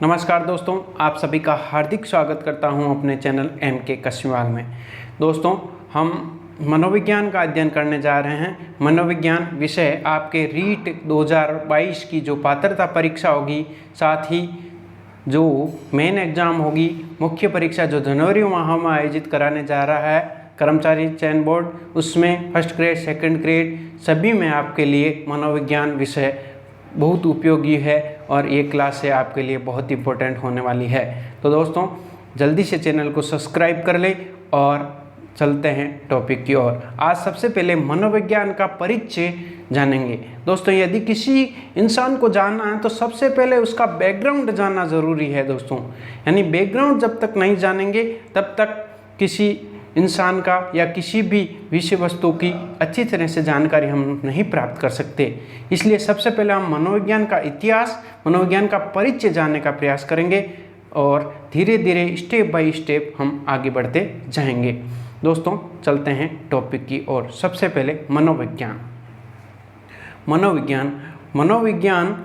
नमस्कार दोस्तों, आप सभी का हार्दिक स्वागत करता हूं अपने चैनल MK कश्मीवाल में। दोस्तों, हम मनोविज्ञान का अध्ययन करने जा रहे हैं। मनोविज्ञान विषय आपके रीट 2022 की जो पात्रता परीक्षा होगी, साथ ही जो मेन एग्ज़ाम होगी, मुख्य परीक्षा जो जनवरी माह में आयोजित कराने जा रहा है कर्मचारी चयन बोर्ड, उसमें फर्स्ट ग्रेड, सेकंड ग्रेड सभी में आपके लिए मनोविज्ञान विषय बहुत उपयोगी है और ये क्लास है आपके लिए बहुत इंपॉर्टेंट होने वाली है। तो दोस्तों, जल्दी से चैनल को सब्सक्राइब कर ले और चलते हैं टॉपिक की ओर। आज सबसे पहले मनोविज्ञान का परिचय जानेंगे। दोस्तों, यदि किसी इंसान को जानना है तो सबसे पहले उसका बैकग्राउंड जानना ज़रूरी है दोस्तों। यानी बैकग्राउंड जब तक नहीं जानेंगे तब तक किसी इंसान का या किसी भी विषय वस्तु की अच्छी तरह से जानकारी हम नहीं प्राप्त कर सकते। इसलिए सबसे पहले हम मनोविज्ञान का इतिहास, मनोविज्ञान का परिचय जानने का प्रयास करेंगे और धीरे धीरे स्टेप बाय स्टेप हम आगे बढ़ते जाएंगे। दोस्तों, चलते हैं टॉपिक की ओर। सबसे पहले मनोविज्ञान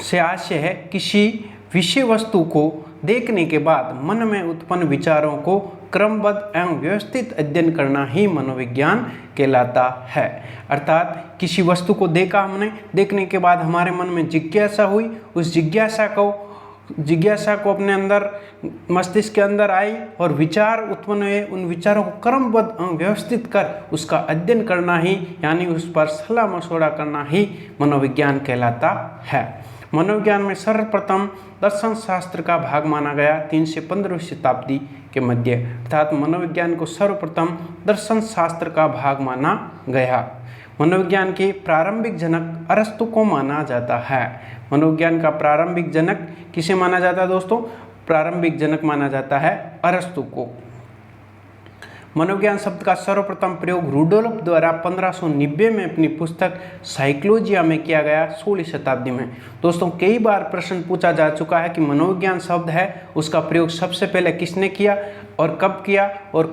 से आशय है किसी विषय वस्तु को देखने के बाद मन में उत्पन्न विचारों को क्रमबद्ध एवं व्यवस्थित अध्ययन करना ही मनोविज्ञान कहलाता है। अर्थात किसी वस्तु को देखा हमने, देखने के बाद हमारे मन में जिज्ञासा हुई, उस जिज्ञासा को अपने अंदर, मस्तिष्क के अंदर आई और विचार उत्पन्न हुए। उन विचारों को क्रमबद्ध एवं व्यवस्थित कर उसका अध्ययन करना ही, यानी उस पर सलाह मशवरा करना ही मनोविज्ञान कहलाता है। मनोविज्ञान में सर्वप्रथम दर्शन शास्त्र का भाग माना गया 3 से 15वीं शताब्दी के मध्य। अर्थात मनोविज्ञान को सर्वप्रथम दर्शन शास्त्र का भाग माना गया। मनोविज्ञान के प्रारंभिक जनक अरस्तु को माना जाता है। मनोविज्ञान का प्रारंभिक जनक किसे माना जाता है दोस्तों? प्रारंभिक जनक माना जाता है अरस्तु को। मनोविज्ञान शब्द का सर्वप्रथम प्रयोग रुडोल्फ द्वारा 1590 में अपनी पुस्तक साइकोलॉजिया में किया गया, 16वीं शताब्दी में। दोस्तों, कई बार प्रश्न पूछा जा चुका है कि मनोविज्ञान शब्द है उसका प्रयोग सबसे पहले किसने किया और कब किया और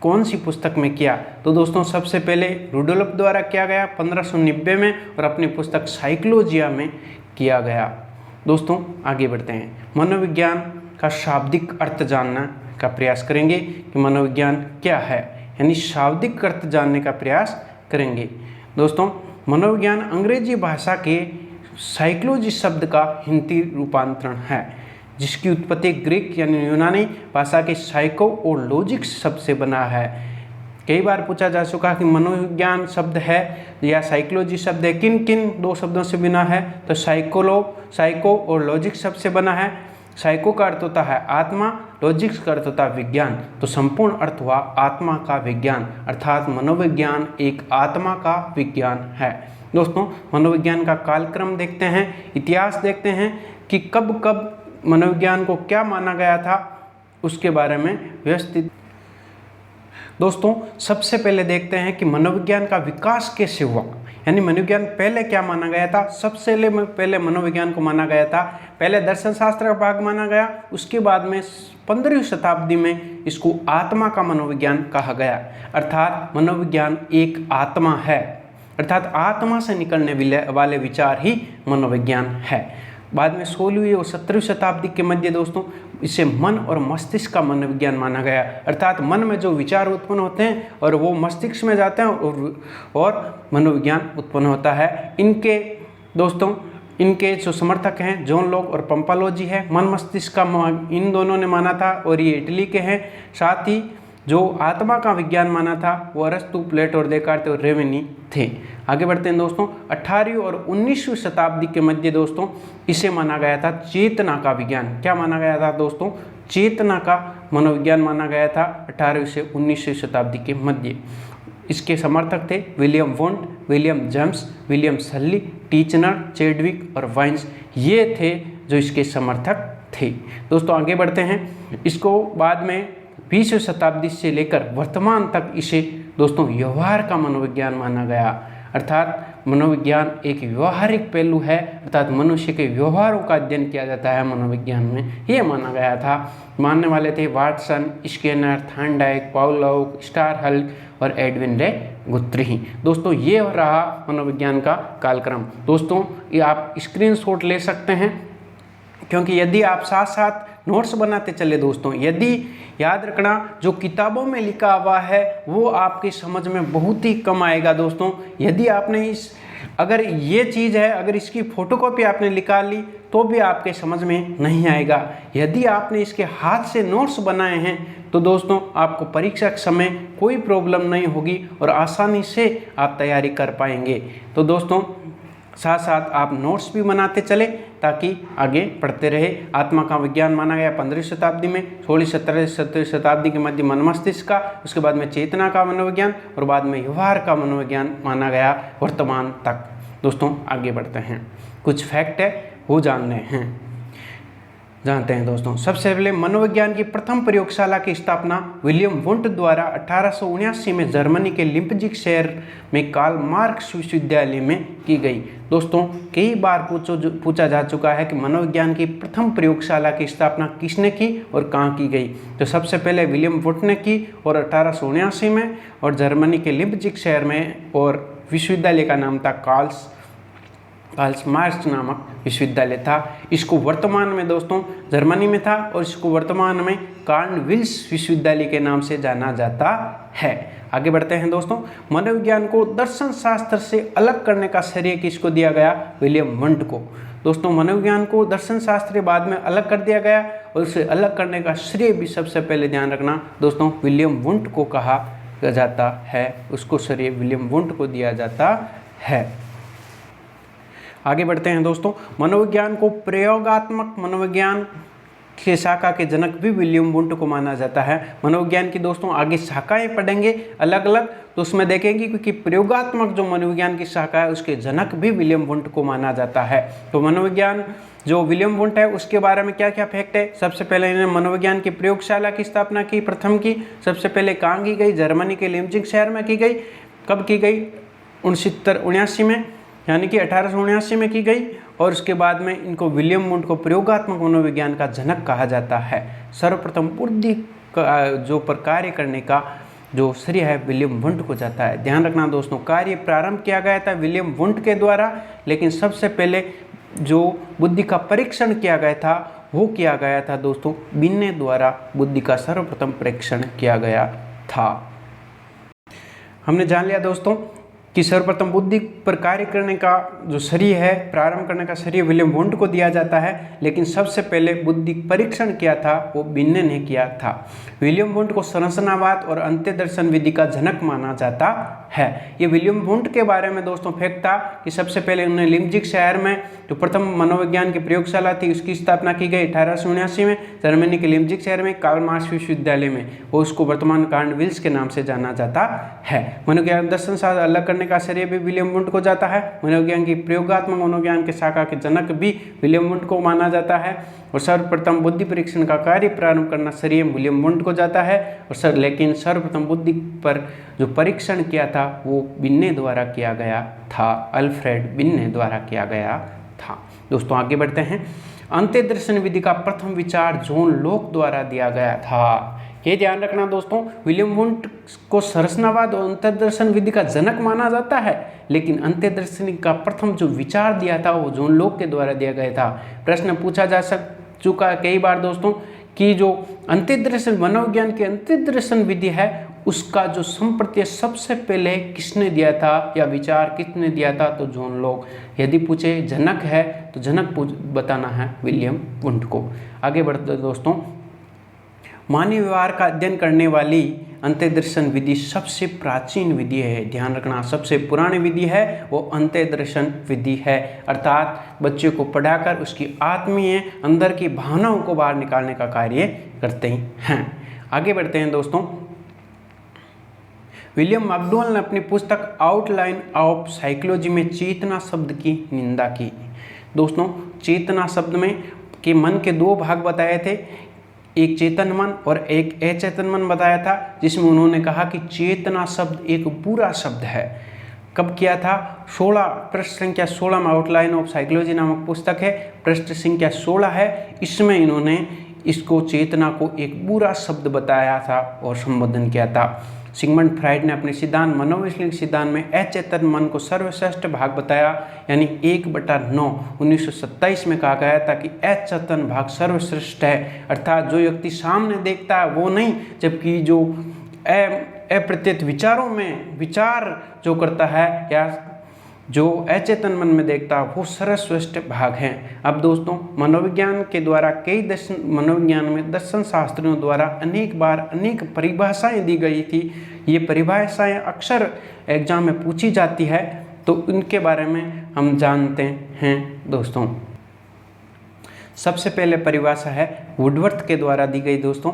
कौन सी पुस्तक में किया। तो दोस्तों, सबसे पहले रुडोल्फ द्वारा किया गया 1590 में और अपनी पुस्तक साइकोलॉजिया में किया गया। दोस्तों, आगे बढ़ते हैं। मनोविज्ञान का शाब्दिक अर्थ जानना का प्रयास करेंगे कि मनोविज्ञान क्या है, यानी शाब्दिक अर्थ जानने का प्रयास करेंगे। दोस्तों, मनोविज्ञान अंग्रेजी भाषा के साइकोलॉजी शब्द का हिंदी रूपांतरण है, जिसकी उत्पत्ति ग्रीक यानी यूनानी भाषा के साइको और लॉजिक्स शब्द से बना है। कई बार पूछा जा चुका है कि मनोविज्ञान शब्द है या साइकोलॉजी शब्द है किन किन दो शब्दों से बना है। तो साइको और लॉजिक शब्द से बना है। साइको का अर्थ होता है आत्मा, लॉजिक्स का अर्थ होता है विज्ञान। तो संपूर्ण अर्थ हुआ आत्मा का विज्ञान, अर्थात मनोविज्ञान एक आत्मा का विज्ञान है। दोस्तों, मनोविज्ञान का कालक्रम देखते हैं, इतिहास देखते हैं कि कब कब मनोविज्ञान को क्या माना गया था, उसके बारे में व्यवस्थित। दोस्तों, सबसे पहले देखते हैं कि मनोविज्ञान का विकास कैसे हुआ, यानी मनोविज्ञान पहले क्या माना गया था। सबसे पहले मनोविज्ञान को माना गया था, पहले दर्शन शास्त्र का भाग माना गया, उसके बाद में 15वीं शताब्दी में इसको आत्मा का मनोविज्ञान कहा गया। अर्थात मनोविज्ञान एक आत्मा है, अर्थात आत्मा से निकलने वाले विचार ही मनोविज्ञान है। बाद में 16वीं और 17वीं शताब्दी के मध्य दोस्तों इसे मन और मस्तिष्क का मनोविज्ञान माना गया। अर्थात मन में जो विचार उत्पन्न होते हैं और वो मस्तिष्क में जाते हैं और मनोविज्ञान उत्पन्न होता है। इनके जो समर्थक हैं जॉन लॉक और पंपालोजी है। मन मस्तिष्क का इन दोनों ने माना था और ये इटली के हैं। साथ ही जो आत्मा का विज्ञान माना था वो अरस्तु, प्लेटो और देकार्ते और रेवेनी थे। आगे बढ़ते हैं दोस्तों। 18वीं और 19वीं शताब्दी के मध्य दोस्तों इसे माना गया था चेतना का विज्ञान। क्या माना गया था दोस्तों? चेतना का मनोविज्ञान माना गया था 18वीं से 19वीं शताब्दी के मध्य। इसके समर्थक थे William Wundt, William James, William Sully, Titchener, Chadwick और वाइन्स। ये थे जो इसके समर्थक थे। दोस्तों, आगे बढ़ते हैं। इसको बाद में 20वीं शताब्दी से लेकर वर्तमान तक इसे दोस्तों व्यवहार का मनोविज्ञान माना गया। अर्थात मनोविज्ञान एक व्यवहारिक पहलू है, अर्थात मनुष्य के व्यवहारों का अध्ययन किया जाता है मनोविज्ञान में, ये माना गया था। मानने वाले थे वाटसन, स्किनर, थॉर्नडाइक, पाउलोव, स्टारहल और एडविन रे गुथ्री। दोस्तों, ये रहा मनोविज्ञान का कालक्रम। दोस्तों, ये आप स्क्रीनशॉट ले सकते हैं क्योंकि यदि आप साथ साथ नोट्स बनाते चले दोस्तों, यदि याद रखना जो किताबों में लिखा हुआ है वो आपकी समझ में बहुत ही कम आएगा दोस्तों। यदि आपने अगर ये चीज़ है, अगर इसकी फोटोकॉपी आपने निकाल ली तो भी आपके समझ में नहीं आएगा। यदि आपने इसके हाथ से नोट्स बनाए हैं तो दोस्तों आपको परीक्षा के समय कोई प्रॉब्लम नहीं होगी और आसानी से आप तैयारी कर पाएंगे। तो दोस्तों साथ साथ आप नोट्स भी बनाते चले ताकि आगे पढ़ते रहे। आत्मा का विज्ञान माना गया 15वीं शताब्दी में, 16वीं 17वीं 17वीं शताब्दी के मध्य मन मस्तिष्क का, उसके बाद में चेतना का मनोविज्ञान और बाद में व्यवहार का मनोविज्ञान माना गया वर्तमान तक। दोस्तों आगे बढ़ते हैं, कुछ फैक्ट है वो जानते हैं दोस्तों। सबसे पहले मनोविज्ञान की प्रथम प्रयोगशाला की स्थापना विलियम वुंट द्वारा 1879 में जर्मनी के लिप्जिग शहर में कार्ल मार्क्स विश्वविद्यालय में की गई। दोस्तों कई बार पूछा जा चुका है कि मनोविज्ञान की प्रथम प्रयोगशाला की स्थापना किसने की और कहाँ की गई। तो सबसे पहले विलियम वुंट ने की और 1879 में, और जर्मनी के लिप्जिग शहर में, और विश्वविद्यालय का नाम था कार्ल मार्क्स नामक विश्वविद्यालय था। इसको वर्तमान में दोस्तों जर्मनी में था और इसको वर्तमान में कार्ल विल्स विश्वविद्यालय के नाम से जाना जाता है। आगे बढ़ते हैं दोस्तों। मनोविज्ञान को दर्शन शास्त्र से अलग करने का श्रेय किसको दिया गया? विलियम वुंट को। दोस्तों मनोविज्ञान को दर्शन शास्त्र के बाद में अलग कर दिया गया और उसे अलग करने का श्रेय भी सबसे पहले ध्यान रखना दोस्तों विलियम वुंट को कहा जाता है, उसको श्रेय विलियम वुंट को दिया जाता है। आगे बढ़ते हैं दोस्तों। मनोविज्ञान को प्रयोगात्मक मनोविज्ञान के शाखा के जनक भी विलियम वुंट को माना जाता है। मनोविज्ञान की दोस्तों आगे शाखाएं पढ़ेंगे अलग अलग, तो उसमें देखेंगे क्योंकि प्रयोगात्मक जो मनोविज्ञान की शाखा है उसके जनक भी विलियम वुंट को माना जाता है। तो मनोविज्ञान जो विलियम वुंट है उसके बारे में क्या क्या फैक्ट है। सबसे पहले इन्होंने मनोविज्ञान की प्रयोगशाला की स्थापना की, प्रथम की। सबसे पहले कहाँ की गई? जर्मनी के लिप्जिग शहर में की गई। कब की गई? 1979 में, यानी कि 1879 में की गई। और उसके बाद में इनको विलियम वुंट को प्रयोगात्मक मनोविज्ञान का जनक कहा जाता है। सर्वप्रथम बुद्धि का जो पर कार्य करने का जो श्रेय है विलियम वुंट को जाता है। ध्यान रखना दोस्तों, कार्य प्रारंभ किया गया था विलियम वुंट के द्वारा, लेकिन सबसे पहले जो बुद्धि का परीक्षण किया गया था वो किया गया था दोस्तों बिन्ने द्वारा। बुद्धि का सर्वप्रथम परीक्षण किया गया था। हमने जान लिया दोस्तों कि सर्वप्रथम बुद्धि पर कार्य करने का जो श्रेय है, प्रारंभ करने का श्रेय विलियम वुंट को दिया जाता है, लेकिन सबसे पहले बुद्धि परीक्षण किया था वो बिन्ने ने किया था। विलियम वुंट को संरचनावाद और अंत्यदर्शन विधि का जनक माना जाता है। ये विलियम वुंट के बारे में दोस्तों फैक्ट था कि सबसे पहले उन्होंने लिप्जिग शहर में जो प्रथम मनोविज्ञान की प्रयोगशाला थी उसकी स्थापना की गई 1879 में, जर्मनी के लिप्जिग शहर में कार्ल मार्क्स विश्वविद्यालय में, वो उसको वर्तमान कार्ल विल्स के नाम से जाना जाता है। मनोविज्ञान दर्शन शास्त्र अलग करने का श्रेय भी विलियम वुंट को जाता है। मनोविज्ञान की प्रयोगात्मक मनोविज्ञान के शाखा के जनक भी विलियम वुंट को माना जाता है। और सर्वप्रथम बुद्धि परीक्षण का कार्य प्रारंभ करना श्रेय विलियम वुंट को जाता है। और लेकिन सर्वप्रथम बुद्धि पर जो परीक्षण किया था वो बिन्ने द्वारा किया गया था, अल्फ्रेड बिन्ने द्वारा किया गया था। दोस्तों आगे बढ़ते हैं। अंत्यदर्शन विधि का प्रथम विचार जॉन लॉक द्वारा दिया गया था। ये ध्यान रखना दोस्तों, विलियम वुंट को संरचनावाद और अंत्यदर्शन विधि का जनक माना जाता है, लेकिन अंत्यदर्शन का प्रथम जो विचार दिया था वो जॉन लॉक के द्वारा दिया गया था। प्रश्न पूछा जा चुका है कई बार दोस्तों कि जो अंत्यदर्शन मनोविज्ञान की अंत्यदर्शन विधि है उसका जो संप्रत्यय सबसे पहले किसने दिया था या विचार किसने दिया था? तो जॉन लॉक। यदि पूछे जनक है तो जनक बताना है विलियम वुंट को। आगे बढ़ते दोस्तों। मानवीय व्यवहार का अध्ययन करने वाली अंत्यदर्शन विधि सबसे प्राचीन विधि है। ध्यान रखना, सबसे पुरानी विधि है वो अंत्यदर्शन विधि है, अर्थात बच्चे को पढ़ाकर उसकी आत्मीय अंदर की भावनाओं को बाहर निकालने का कार्य करते हैं। आगे बढ़ते हैं दोस्तों। विलियम मैकडॉवेल ने अपनी पुस्तक आउटलाइन ऑफ साइकोलॉजी में चेतना शब्द की निंदा की। दोस्तों चेतना शब्द में के मन के दो भाग बताए थे, एक चेतन मन और एक अचेतन मन बताया था, जिसमें उन्होंने कहा कि चेतना शब्द एक बुरा शब्द है। कब किया था? 16 पृष्ठ संख्या 16 में आउटलाइन ऑफ साइकोलॉजी नामक पुस्तक है, पृष्ठ संख्या 16 है। इसमें इन्होंने इसको चेतना को एक बुरा शब्द बताया था और संबोधन किया था। सिगमंड फ्राइड ने अपने सिद्धांत मनोवैज्ञानिक सिद्धांत में अचेतन मन को सर्वश्रेष्ठ भाग बताया, यानी 1/9 1927 में कहा गया था कि अचेतन भाग सर्वश्रेष्ठ है, अर्थात जो व्यक्ति सामने देखता है वो नहीं, जबकि जो अप्रत्यक्ष विचारों में विचार जो करता है या जो अचेतन मन में देखता है वो सर्वश्रेष्ठ भाग हैं। अब दोस्तों मनोविज्ञान के द्वारा मनोविज्ञान में दर्शन शास्त्रियों द्वारा अनेक बार अनेक परिभाषाएं दी गई थी। ये परिभाषाएं अक्सर एग्जाम में पूछी जाती है, तो इनके बारे में हम जानते हैं दोस्तों। सबसे पहले परिभाषा है वुडवर्थ के द्वारा दी गई दोस्तों।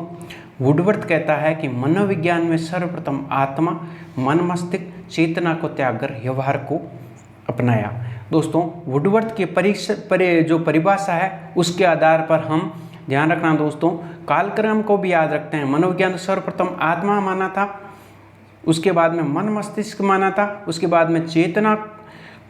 वुडवर्थ कहता है कि मनोविज्ञान में सर्वप्रथम आत्मा, मन, मस्तिष्क, चेतना को त्याग कर व्यवहार को अपनाया। दोस्तों वुडवर्थ की जो परिभाषा है उसके आधार पर हम ध्यान रखना दोस्तों, कालक्रम को भी याद रखते हैं। मनोविज्ञान सर्वप्रथम आत्मा माना था, उसके बाद में मन मस्तिष्क माना था, उसके बाद में चेतना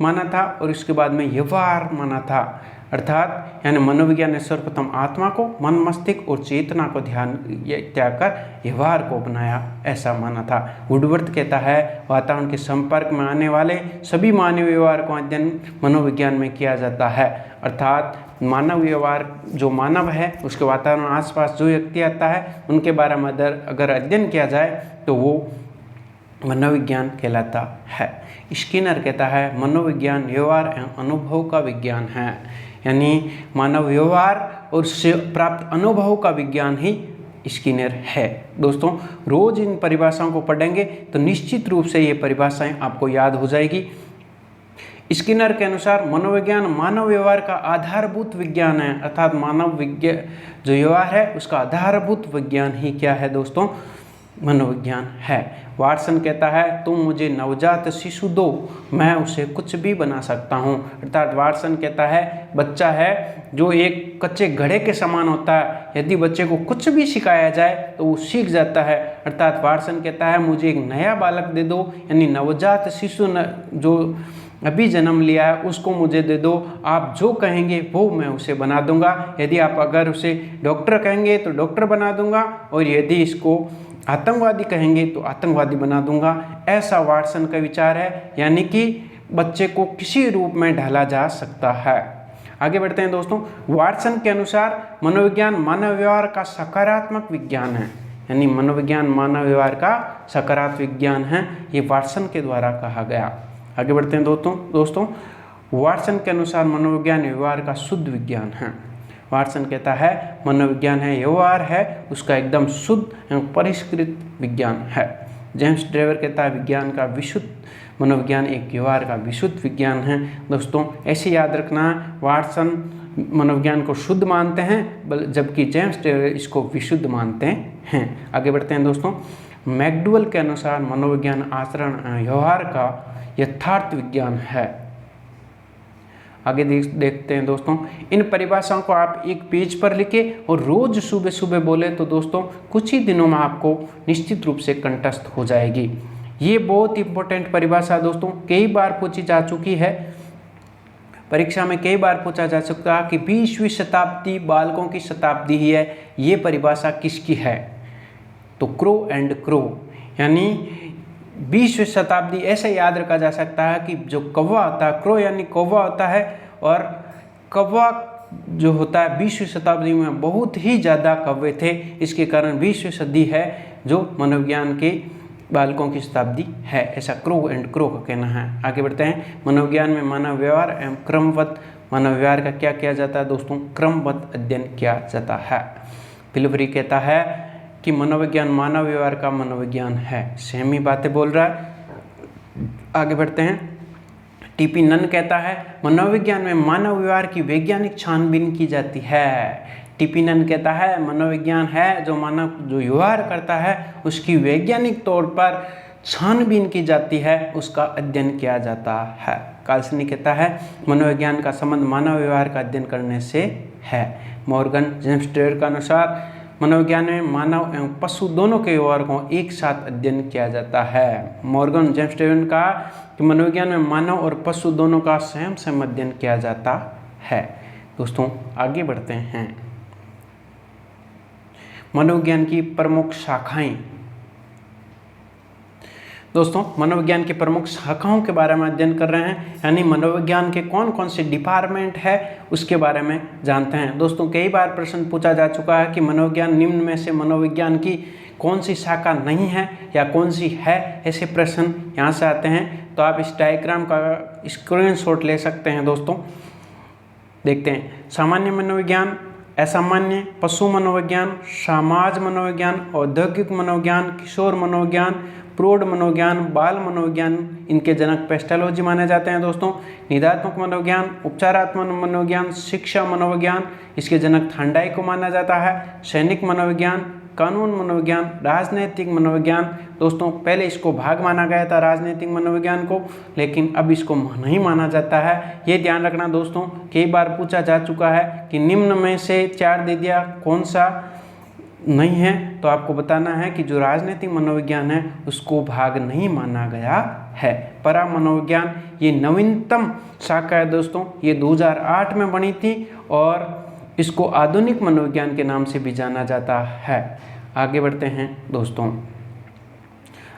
माना था और उसके बाद में व्यवहार माना था। अर्थात यानी मनोविज्ञान ने सर्वप्रथम आत्मा को, मन मस्तिष्क और चेतना को त्याग कर व्यवहार को अपनाया, ऐसा माना था। वुडवर्थ कहता है वातावरण के संपर्क में आने वाले सभी मानवीय व्यवहार को अध्ययन मनोविज्ञान में किया जाता है। अर्थात मानव व्यवहार, जो मानव है उसके वातावरण आसपास जो व्यक्ति आता है उनके बारे में अगर अध्ययन किया जाए तो वो मनोविज्ञान कहलाता है। स्किनर कहता है मनोविज्ञान व्यवहार एवं अनुभव का विज्ञान है, यानी मानव व्यवहार और उससे प्राप्त अनुभव का विज्ञान ही स्किनर है। दोस्तों रोज इन परिभाषाओं को पढ़ेंगे तो निश्चित रूप से ये परिभाषाएं आपको याद हो जाएगी। स्किनर के अनुसार मनोविज्ञान मानव व्यवहार का आधारभूत विज्ञान है, अर्थात मानव विज्ञान जो व्यवहार है उसका आधारभूत विज्ञान ही क्या है दोस्तों, मनोविज्ञान है। वाटसन कहता है तुम मुझे नवजात शिशु दो, मैं उसे कुछ भी बना सकता हूँ। अर्थात वाटसन कहता है बच्चा है जो एक कच्चे घड़े के समान होता है, यदि बच्चे को कुछ भी सिखाया जाए तो वो सीख जाता है। अर्थात वाटसन कहता है मुझे एक नया बालक दे दो, यानी नवजात शिशु जो अभी जन्म लिया है उसको मुझे दे दो, आप जो कहेंगे वो मैं उसे बना दूंगा। यदि आप अगर उसे डॉक्टर कहेंगे तो डॉक्टर बना दूंगा, और यदि इसको आतंकवादी कहेंगे तो आतंकवादी बना दूंगा। ऐसा वाटसन का विचार है, यानी कि बच्चे को किसी रूप में ढाला जा सकता है। आगे बढ़ते हैं दोस्तों। वाटसन के अनुसार मनोविज्ञान मानव व्यवहार का सकारात्मक विज्ञान है, यानी मनोविज्ञान मानव व्यवहार का सकारात्मक विज्ञान है, ये वाटसन के द्वारा कहा गया। आगे बढ़ते हैं दोस्तों वाटसन के अनुसार मनोविज्ञान व्यवहार का शुद्ध विज्ञान है। वाटसन कहता है मनोविज्ञान है व्यवहार है उसका एकदम शुद्ध एवं परिष्कृत विज्ञान है। जेम्स ड्रेवर कहता है विज्ञान का विशुद्ध मनोविज्ञान एक व्यवहार का विशुद्ध विज्ञान है। दोस्तों ऐसे याद रखना, वाटसन मनोविज्ञान को शुद्ध मानते हैं जबकि जेम्स ड्रेवर इसको विशुद्ध मानते हैं। आगे बढ़ते हैं दोस्तों। मैकडूवेल के अनुसार मनोविज्ञान आचरण व्यवहार का यथार्थ विज्ञान है। आगे देखते हैं दोस्तों। इन परिभाषाओं को आप एक पेज पर लिखे और रोज सुबह सुबह बोले तो दोस्तों कुछ ही दिनों में आपको निश्चित रूप से कंठस्थ हो जाएगी। ये बहुत इंपॉर्टेंट परिभाषा दोस्तों कई बार पूछी जा चुकी है, परीक्षा में कई बार पूछा जा सकता है कि 20वीं शताब्दी बालकों की शताब्दी ही है, ये परिभाषा किसकी है? तो क्रो एंड क्रो, यानी 20वीं शताब्दी ऐसे याद रखा जा सकता है कि जो कौवा होता है, क्रो यानी कौवा होता है, और कौवा जो होता है 20वीं शताब्दी में बहुत ही ज़्यादा कौवे थे, इसके कारण 20वीं सदी है जो मनोविज्ञान के बालकों की शताब्दी है, ऐसा क्रो एंड क्रो का कहना है। आगे बढ़ते हैं। मनोविज्ञान में मानव व्यवहार एवं क्रमबद्ध मानव व्यवहार का क्या किया जाता है दोस्तों? क्रमबद्ध अध्ययन किया जाता है। पिलवरी कहता है कि मनोविज्ञान मानव व्यवहार का मनोविज्ञान है, सेम ही बातें बोल रहा है। आगे बढ़ते हैं। टीपी नन कहता है मनोविज्ञान में मानव व्यवहार की वैज्ञानिक छानबीन की जाती है। टीपी नन कहता है मनोविज्ञान है जो मानव जो व्यवहार करता है उसकी वैज्ञानिक तौर पर छानबीन की जाती है, उसका अध्ययन किया जाता है। कार्लसनी कहता है मनोविज्ञान का संबंध मानव व्यवहार का अध्ययन करने से है। मॉर्गन जेम्स ड्रेवर के अनुसार मनोविज्ञान में मानव एवं पशु दोनों के व्यवहार को एक साथ अध्ययन किया जाता है। मॉर्गन जेम्स ड्रेवर ने कहा कि मनोविज्ञान में मानव और पशु दोनों का स्वयं अध्ययन किया जाता है। दोस्तों आगे बढ़ते हैं। मनोविज्ञान की प्रमुख शाखाएं। दोस्तों मनोविज्ञान की प्रमुख शाखाओं के बारे में अध्ययन कर रहे हैं, यानी मनोविज्ञान के कौन कौन से डिपार्टमेंट है उसके बारे में जानते हैं। दोस्तों कई बार प्रश्न पूछा जा चुका है कि मनोविज्ञान निम्न में से मनोविज्ञान की कौन सी शाखा नहीं है या कौन सी है, ऐसे प्रश्न यहाँ से आते हैं। तो आप इस डायग्राम का स्क्रीनशॉट ले सकते हैं। दोस्तों देखते हैं, सामान्य मनोविज्ञान, असामान्य, पशु मनोविज्ञान, समाज मनोविज्ञान, औद्योगिक मनोविज्ञान, किशोर मनोविज्ञान, प्रौढ़ मनोविज्ञान, बाल मनोविज्ञान, इनके जनक पेस्टोलॉजी माने जाते हैं। दोस्तों निदात्मक मनोविज्ञान, उपचारात्मक मनोविज्ञान, शिक्षा मनोविज्ञान, इसके जनक थांडाई को माना जाता है। सैनिक मनोविज्ञान, कानून मनोविज्ञान, राजनैतिक मनोविज्ञान। दोस्तों पहले इसको भाग माना गया था राजनैतिक मनोविज्ञान को, लेकिन अब इसको नहीं माना जाता है। ये ध्यान रखना दोस्तों, कई बार पूछा जा चुका है कि निम्न में से 4 दे दिया, कौन सा नहीं है, तो आपको बताना है कि जो राजनीतिक मनोविज्ञान है उसको भाग नहीं माना गया है। परा मनोविज्ञान ये नवीनतम शाखा है दोस्तों, ये 2008 में बनी थी और इसको आधुनिक मनोविज्ञान के नाम से भी जाना जाता है। आगे बढ़ते हैं दोस्तों,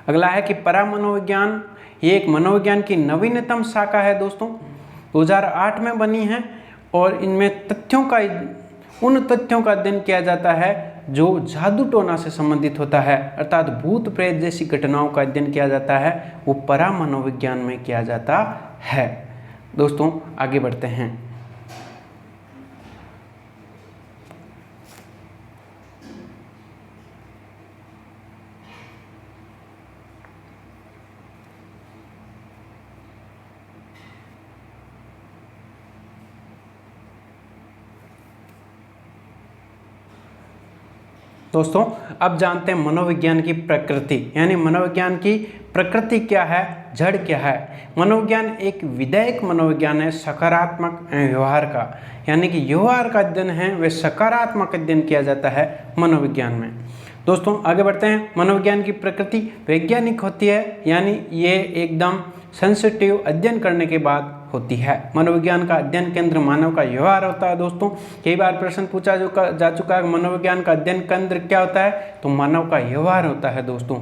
अगला है कि परा मनोविज्ञान, ये एक मनोविज्ञान की नवीनतम शाखा है दोस्तों, 2008 में बनी है और इनमें उन तथ्यों का अध्ययन किया जाता है जो जादू टोना से संबंधित होता है, अर्थात भूत प्रेत जैसी घटनाओं का अध्ययन किया जाता है, वो परा मनोविज्ञान में किया जाता है। दोस्तों आगे बढ़ते हैं, दोस्तों अब जानते हैं मनोविज्ञान की प्रकृति, यानी मनोविज्ञान की प्रकृति क्या है, जड़ क्या है। मनोविज्ञान एक विधायक मनोविज्ञान है, सकारात्मक व्यवहार का, यानी कि व्यवहार का अध्ययन है, वे सकारात्मक अध्ययन किया जाता है मनोविज्ञान में। दोस्तों आगे बढ़ते हैं, मनोविज्ञान की प्रकृति वैज्ञानिक होती है, यानी ये एकदम सेंसिटिव अध्ययन करने के बाद होती है। मनोविज्ञान का अध्ययन केंद्र मानव का व्यवहार होता है। दोस्तों कई बार प्रश्न पूछा जा चुका है मनोविज्ञान का अध्ययन केंद्र क्या होता है, तो मानव का व्यवहार होता है। दोस्तों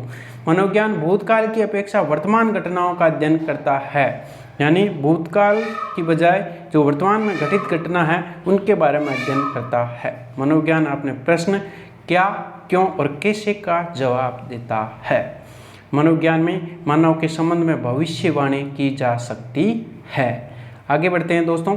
मनोविज्ञान भूतकाल की अपेक्षा वर्तमान घटनाओं का अध्ययन करता है, यानी भूतकाल की बजाय जो वर्तमान में घटित घटना है उनके बारे में अध्ययन करता है। मनोविज्ञान अपने प्रश्न क्या, क्यों और कैसे का जवाब देता है। मनोविज्ञान में मानव के संबंध में भविष्यवाणी की जा सकती है। आगे बढ़ते हैं दोस्तों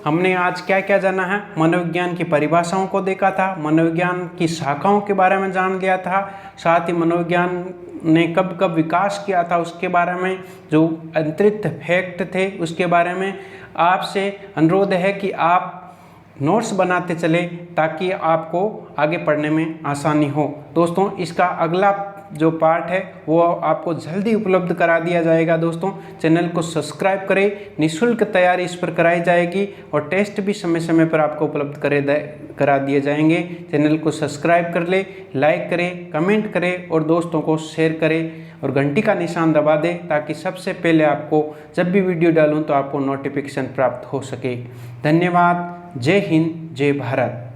हमने आज क्या क्या जाना है, मनोविज्ञान की परिभाषाओं को देखा था, मनोविज्ञान की शाखाओं के बारे में जान लिया था, साथ ही मनोविज्ञान ने कब कब विकास किया था उसके बारे में, जो अंतरिक्ष फैक्ट थे उसके बारे में। आपसे अनुरोध है कि आप नोट्स बनाते चले ताकि आपको आगे पढ़ने में आसानी हो। दोस्तों इसका अगला जो पार्ट है वो आपको जल्दी उपलब्ध करा दिया जाएगा। दोस्तों चैनल को सब्सक्राइब करें, निःशुल्क तैयारी इस पर कराई जाएगी और टेस्ट भी समय समय पर आपको उपलब्ध करा दिए जाएंगे। चैनल को सब्सक्राइब कर ले, लाइक करें, कमेंट करें और दोस्तों को शेयर करें और घंटी का निशान दबा दें ताकि सबसे पहले आपको जब भी वीडियो डालूं तो आपको नोटिफिकेशन प्राप्त हो सके। धन्यवाद। जय हिंद, जय भारत।